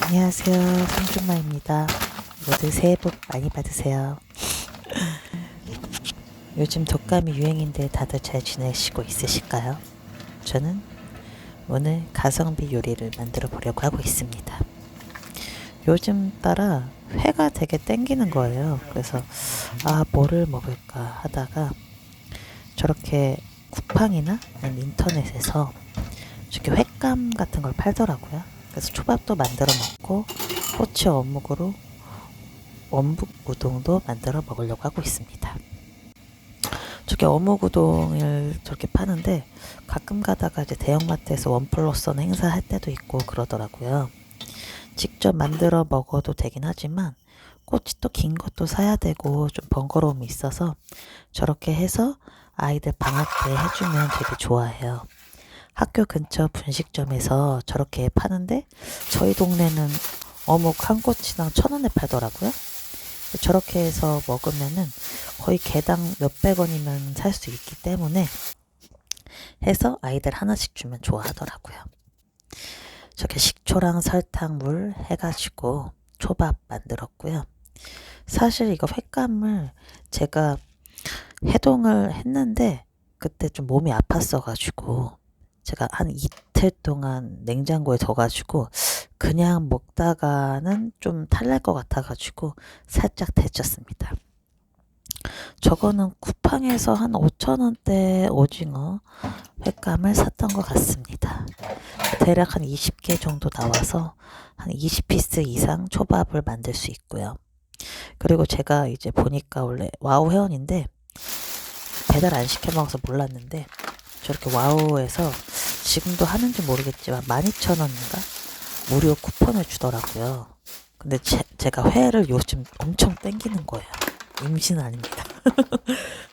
안녕하세요. 송준마입니다. 모두 새해 복 많이 받으세요. 요즘 독감이 유행인데 다들 잘 지내시고 있으실까요? 저는 오늘 가성비 요리를 만들어 보려고 하고 있습니다. 요즘 따라 회가 되게 땡기는 거예요. 그래서 뭐를 먹을까 하다가 저렇게 쿠팡이나 아니면 인터넷에서 저렇게 횟감 같은 걸 팔더라고요. 그래서 초밥도 만들어 먹고 꼬치 어묵으로 원북 우동도 만들어 먹으려고 하고 있습니다. 저게 어묵 우동을 저렇게 파는데 가끔 가다가 이제 대형마트에서 원 플러스 원 행사할 때도 있고 그러더라고요. 직접 만들어 먹어도 되긴 하지만 꼬치 또 긴 것도 사야 되고 좀 번거로움이 있어서 저렇게 해서 아이들 방학 때 해주면 되게 좋아해요. 학교 근처 분식점에서 저렇게 파는데 저희 동네는 어묵 한 꼬치당 1,000원에 팔더라고요. 저렇게 해서 먹으면은 거의 개당 몇백 원이면 살 수 있기 때문에 해서 아이들 하나씩 주면 좋아하더라고요. 저렇게 식초랑 설탕, 물 해가지고 초밥 만들었고요. 사실 이거 횟감을 제가 해동을 했는데 그때 좀 몸이 아팠어가지고 제가 한 이틀 동안 냉장고에 둬가지고 그냥 먹다가는 좀 탈날 것 같아가지고 살짝 데쳤습니다. 저거는 쿠팡에서 한 5,000원대 오징어 횟감을 샀던 것 같습니다. 대략 한 20개 정도 나와서 한 20피스 이상 초밥을 만들 수 있고요. 그리고 제가 이제 보니까 원래 와우 회원인데 배달 안 시켜 먹어서 몰랐는데 저렇게 와우에서 지금도 하는지 모르겠지만 12,000원인가 무료 쿠폰을 주더라고요. 근데 제가 회를 요즘 엄청 땡기는 거예요. 임신 아닙니다.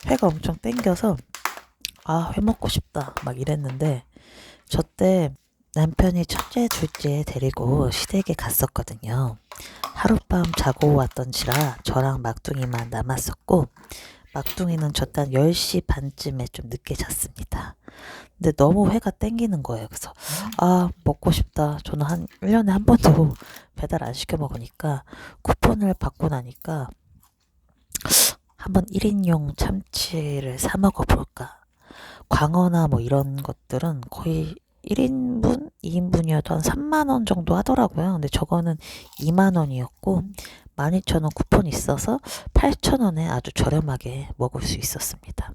회가 엄청 땡겨서 회 먹고 싶다 막 이랬는데 저 때 남편이 첫째 둘째 데리고 시댁에 갔었거든요. 하룻밤 자고 왔던지라 저랑 막둥이만 남았었고 막둥이는 저딴 10시 반쯤에 좀 늦게 잤습니다. 근데 너무 회가 땡기는 거예요. 그래서 먹고 싶다. 저는 한 1년에 한 번도 배달 안 시켜 먹으니까 쿠폰을 받고 나니까 한번 1인용 참치를 사 먹어볼까. 광어나 뭐 이런 것들은 거의 1인분, 2인분이어도 한 3만 원 정도 하더라고요. 근데 저거는 2만 원이었고 12,000원 쿠폰이 있어서 8,000원에 아주 저렴하게 먹을 수 있었습니다.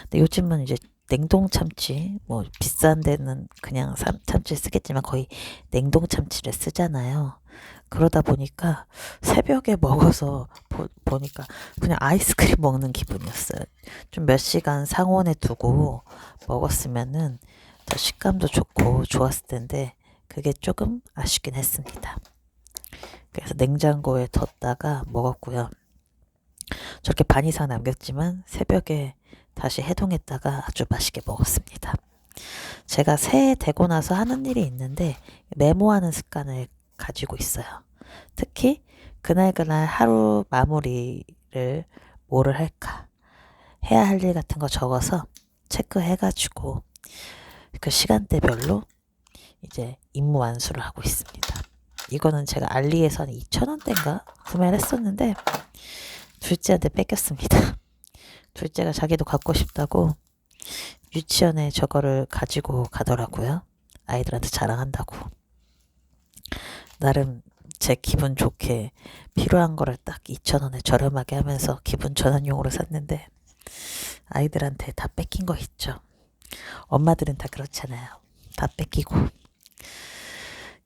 근데 요즘은 이제 냉동 참치, 뭐 비싼 데는 그냥 참치 쓰겠지만 거의 냉동 참치를 쓰잖아요. 그러다 보니까 새벽에 먹어서 보니까 그냥 아이스크림 먹는 기분이었어요. 좀 몇 시간 상온에 두고 먹었으면은 더 식감도 좋고 좋았을 텐데 그게 조금 아쉽긴 했습니다. 그래서 냉장고에 뒀다가 먹었고요. 저렇게 반 이상 남겼지만 새벽에 다시 해동했다가 아주 맛있게 먹었습니다. 제가 새해 되고 나서 하는 일이 있는데 메모하는 습관을 가지고 있어요. 특히 그날 하루 마무리를 뭐를 할까 해야 할 일 같은 거 적어서 체크해가지고 그 시간대별로 이제 임무 완수를 하고 있습니다. 이거는 제가 알리에서 한 2,000원대인가 구매를 했었는데 둘째한테 뺏겼습니다. 둘째가 자기도 갖고 싶다고 유치원에 저거를 가지고 가더라고요. 아이들한테 자랑한다고. 나름 제 기분 좋게 필요한 거를 딱 2,000원에 저렴하게 하면서 기분 전환용으로 샀는데 아이들한테 다 뺏긴 거 있죠. 엄마들은 다 그렇잖아요. 다 뺏기고.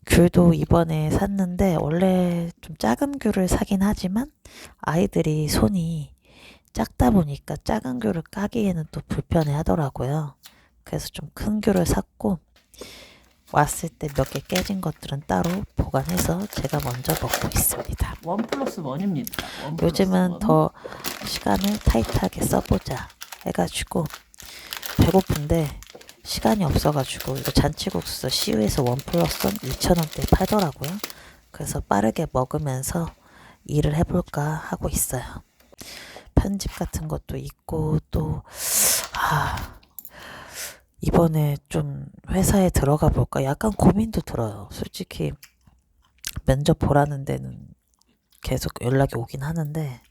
귤도 이번에 샀는데 원래 좀 작은 귤을 사긴 하지만 아이들이 손이 작다 보니까 작은 귤을 까기에는 또 불편해 하더라고요. 그래서 좀 큰 귤을 샀고 왔을 때 몇 개 깨진 것들은 따로 보관해서 제가 먼저 먹고 있습니다. 원 플러스 원입니다. 요즘은 더 시간을 타이트하게 써보자 해가지고 배고픈데 시간이 없어가지고 이거 잔치국수 CU에서 원 플러스 원 2,000원대 팔더라고요. 그래서 빠르게 먹으면서 일을 해볼까 하고 있어요. 편집 같은 것도 있고 또 이번에 좀 회사에 들어가 볼까 약간 고민도 들어요. 솔직히 면접 보라는 데는 계속 연락이 오긴 하는데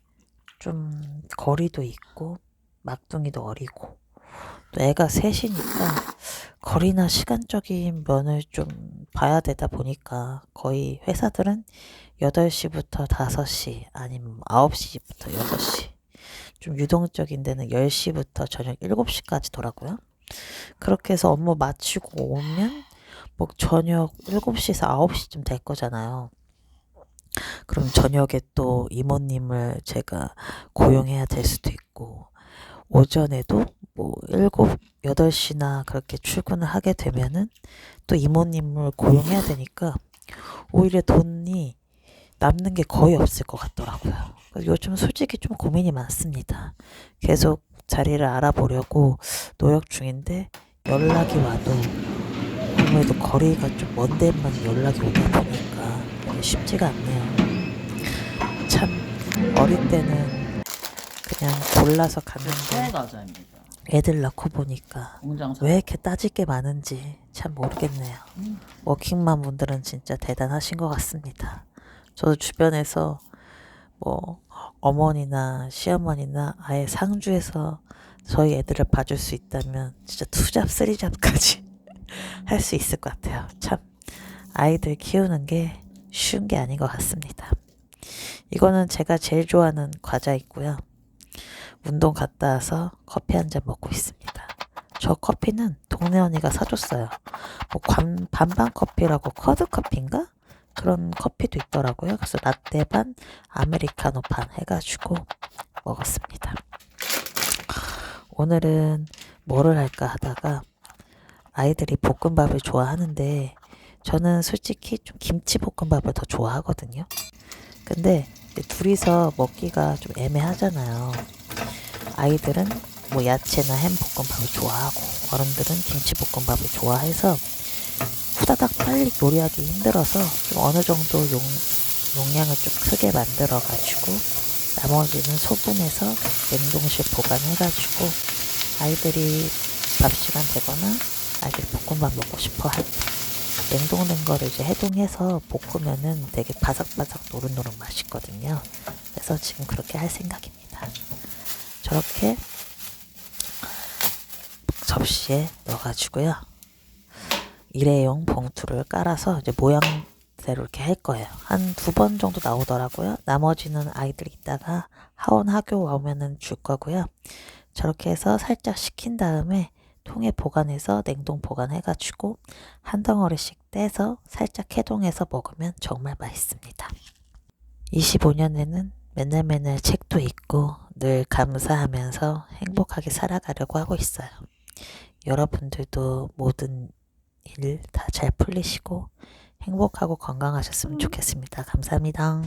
좀 거리도 있고 막둥이도 어리고 또 애가 셋이니까 거리나 시간적인 면을 좀 봐야 되다 보니까 거의 회사들은 8시부터 5시 아니면 9시부터 6시 좀 유동적인 데는 10시부터 저녁 7시까지더라고요. 그렇게 해서 업무 마치고 오면 뭐 저녁 7시에서 9시쯤 될 거잖아요. 그럼 저녁에 또 이모님을 제가 고용해야 될 수도 있고 오전에도 뭐 8시나 그렇게 출근을 하게 되면은 또 이모님을 고용해야 되니까 오히려 돈이 남는 게 거의 없을 것 같더라고요. 요즘 솔직히 좀 고민이 많습니다. 계속 자리를 알아보려고 노력 중인데 연락이 와도 아무래도 거리가 좀 먼 데만 연락이 오다 보니까 이게 쉽지가 않네요. 참 어릴 때는 그냥 골라서 갔는데 최과자입니다. 애들 낳고 보니까 공장사. 왜 이렇게 따질 게 많은지 참 모르겠네요. 워킹맘 분들은 진짜 대단하신 것 같습니다. 저도 주변에서 뭐 어머니나 시어머니나 아예 상주해서 저희 애들을 봐줄 수 있다면 진짜 투잡, 쓰리잡까지 할 수 있을 것 같아요. 참 아이들 키우는 게 쉬운 게 아닌 것 같습니다. 이거는 제가 제일 좋아하는 과자 있고요. 운동 갔다 와서 커피 한 잔 먹고 있습니다. 저 커피는 동네 언니가 사줬어요. 뭐 반반 커피라고 커드 커피인가? 그런 커피도 있더라고요. 그래서 라떼 반, 아메리카노 반 해가지고 먹었습니다. 오늘은 뭐를 할까 하다가 아이들이 볶음밥을 좋아하는데 저는 솔직히 좀 김치볶음밥을 더 좋아하거든요. 근데 둘이서 먹기가 좀 애매하잖아요. 아이들은 뭐 야채나 햄 볶음밥을 좋아하고 어른들은 김치볶음밥을 좋아해서 후다닥 빨리 요리하기 힘들어서 좀 어느 정도 용량을 좀 크게 만들어 가지고 나머지는 소분해서 냉동실 보관해가지고 아이들이 밥 시간 되거나 아이들이 볶음밥 먹고 싶어 할 때 냉동된 거를 이제 해동해서 볶으면은 되게 바삭바삭 노릇노릇 맛있거든요. 그래서 지금 그렇게 할 생각입니다. 저렇게 접시에 넣어가지고요. 일회용 봉투를 깔아서 이제 모양대로 이렇게 할 거예요. 한 2번 정도 나오더라고요. 나머지는 아이들이 이따가 하원 학교 오면은 줄 거고요. 저렇게 해서 살짝 식힌 다음에 통에 보관해서 냉동 보관해가지고 한 덩어리씩 떼서 살짝 해동해서 먹으면 정말 맛있습니다. 25년에는 맨날 책도 읽고 늘 감사하면서 행복하게 살아가려고 하고 있어요. 여러분들도 모든 일 다 잘 풀리시고 행복하고 건강하셨으면 좋겠습니다. 감사합니다.